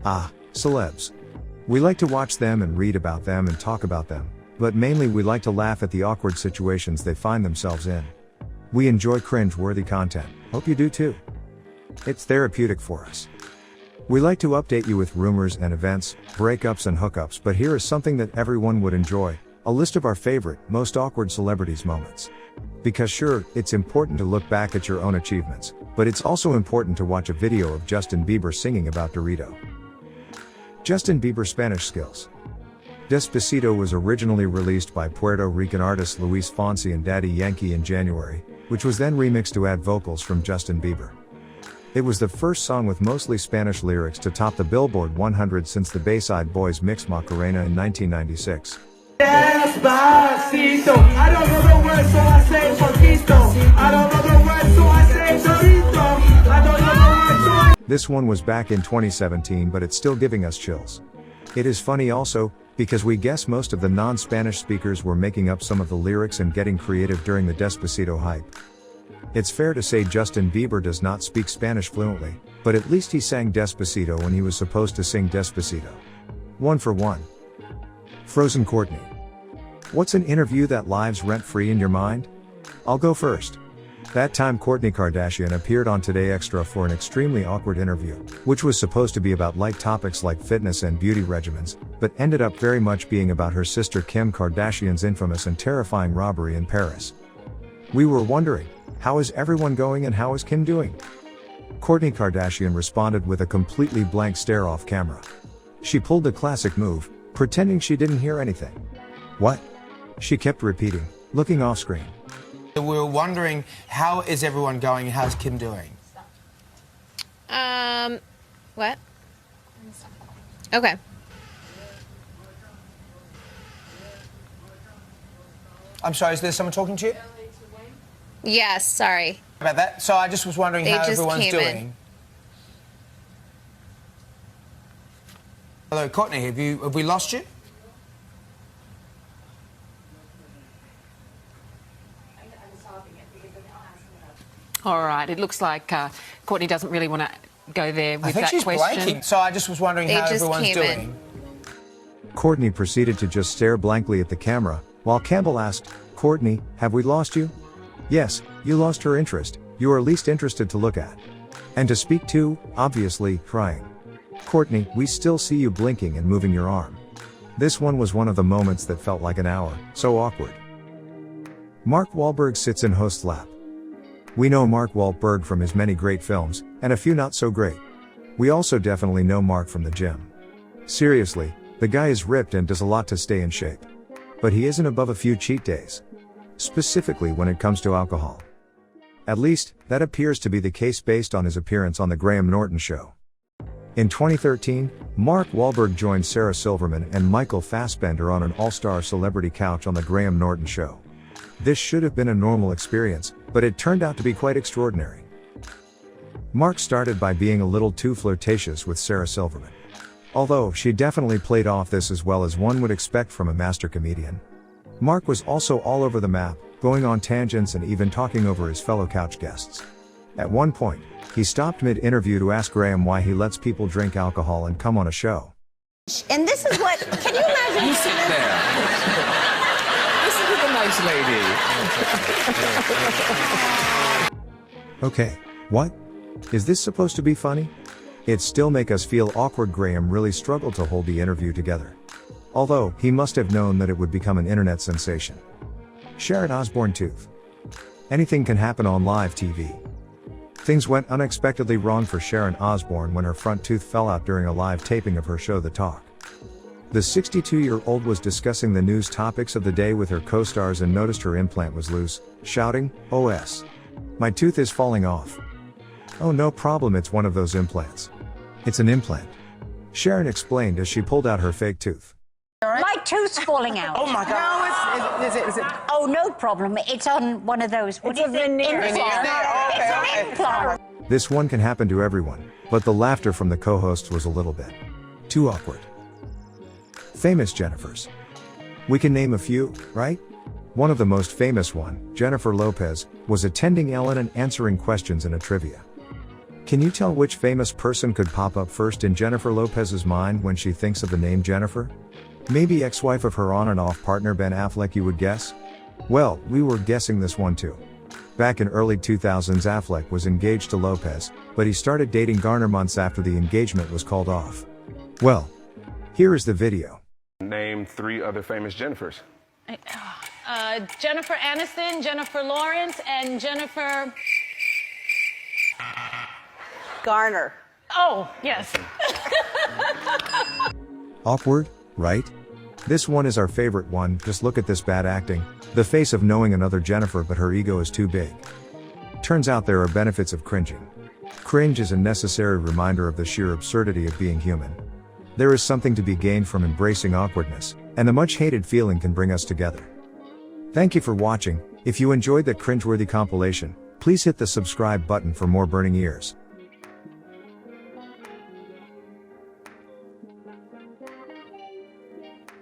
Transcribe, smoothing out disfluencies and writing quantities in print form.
Celebs. We like to watch them and read about them and talk about them, but mainly we like to laugh at the awkward situations they find themselves in. We enjoy cringe-worthy content, hope you do too. It's therapeutic for us. We like to update you with rumors and events, breakups and hookups, but here is something that everyone would enjoy, a list of our favorite, most awkward celebrities moments. Because sure, it's important to look back at your own achievements, but it's also important to watch a video of Justin Bieber singing about Dorito. Justin Bieber Spanish skills. Despacito was originally released by Puerto Rican artists Luis Fonsi and Daddy Yankee in January, which was then remixed to add vocals from Justin Bieber. It was the first song with mostly Spanish lyrics to top the Billboard 100 since the Bayside Boys' mix Macarena in 1996. Despacito, I don't know the words, so I say poquito. I don't know the words, so I say Dorito. I don't know the words, so I... This one was back in 2017, but it's still giving us chills. It is funny also, because we guess most of the non-Spanish speakers were making up some of the lyrics and getting creative during the Despacito hype. It's fair to say Justin Bieber does not speak Spanish fluently, but at least he sang Despacito when he was supposed to sing Despacito. 1 for 1. Frozen Kourtney. What's an interview that lives rent-free in your mind? I'll go first. That time Kourtney Kardashian appeared on Today Extra for an extremely awkward interview, which was supposed to be about light topics like fitness and beauty regimens, but ended up very much being about her sister Kim Kardashian's infamous and terrifying robbery in Paris. We were wondering, how is everyone going and how is Kim doing? Kourtney Kardashian responded with a completely blank stare off camera. She pulled the classic move, pretending she didn't hear anything. What? She kept repeating, looking off screen. We were wondering, how is everyone going and how's Kim doing? What? Okay. I'm sorry, is there someone talking to you? Yes, sorry. About that? So I just was wondering They how just everyone's came doing. in. Hello, Kourtney, have we lost you? All right, it looks like Kourtney doesn't really want to go there with I think that she's question. blanking, so I just was wondering They how just everyone's came in. doing. Kourtney proceeded to just stare blankly at the camera, while Campbell asked, Kourtney, have we lost you? Yes, you lost her interest, you are least interested to look at. And to speak to, obviously, crying. Kourtney, we still see you blinking and moving your arm. This one was one of the moments that felt like an hour, so awkward. Mark Wahlberg sits in host's lap. We know Mark Wahlberg from his many great films, and a few not so great. We also definitely know Mark from the gym. Seriously, the guy is ripped and does a lot to stay in shape. But he isn't above a few cheat days. Specifically when it comes to alcohol. At least, that appears to be the case based on his appearance on The Graham Norton Show. In 2013, Mark Wahlberg joined Sarah Silverman and Michael Fassbender on an all-star celebrity couch on The Graham Norton Show. This should have been a normal experience, but it turned out to be quite extraordinary. Mark started by being a little too flirtatious with Sarah Silverman. Although she definitely played off this as well as one would expect from a master comedian. Mark was also all over the map, going on tangents and even talking over his fellow couch guests. At one point, he stopped mid-interview to ask Graham why he lets people drink alcohol and come on a show. And this is what, can you imagine? You sit there. Listen to the nice lady. Okay, what? Is this supposed to be funny? It still make us feel awkward. Graham really struggled to hold the interview together. Although, he must have known that it would become an internet sensation. Sharon Osbourne tooth. Anything can happen on live TV. Things went unexpectedly wrong for Sharon Osbourne when her front tooth fell out during a live taping of her show The Talk. The 62-year-old was discussing the news topics of the day with her co-stars and noticed her implant was loose, shouting, "OS. My tooth is falling off." "Oh, no problem, it's one of those implants." "It's an implant," Sharon explained as she pulled out her fake tooth. My tooth's falling out. Oh my God. No, is it? Oh, no problem. It's on one of those. What It's is a it? veneer. Implant. Okay, It's an implant. This one can happen to everyone, but the laughter from the co-hosts was a little bit too awkward. Famous Jennifers. We can name a few, right? One of the most famous one, Jennifer Lopez, was attending Ellen and answering questions in a trivia. Can you tell which famous person could pop up first in Jennifer Lopez's mind when she thinks of the name Jennifer? Maybe ex-wife of her on and off partner Ben Affleck, you would guess? Well, we were guessing this one too. Back in early 2000s, Affleck was engaged to Lopez, but he started dating Garner months after the engagement was called off. Well, here is the video. Name 3 other famous Jennifers. Jennifer Aniston, Jennifer Lawrence, and Jennifer Garner. Oh, yes. Awkward, right? This one is our favorite one. Just look at this bad acting. The face of knowing another Jennifer, but her ego is too big. Turns out there are benefits of cringing. Cringe is a necessary reminder of the sheer absurdity of being human. There is something to be gained from embracing awkwardness, and the much hated feeling can bring us together. Thank you for watching. If you enjoyed that cringeworthy compilation, please hit the subscribe button for more burning ears.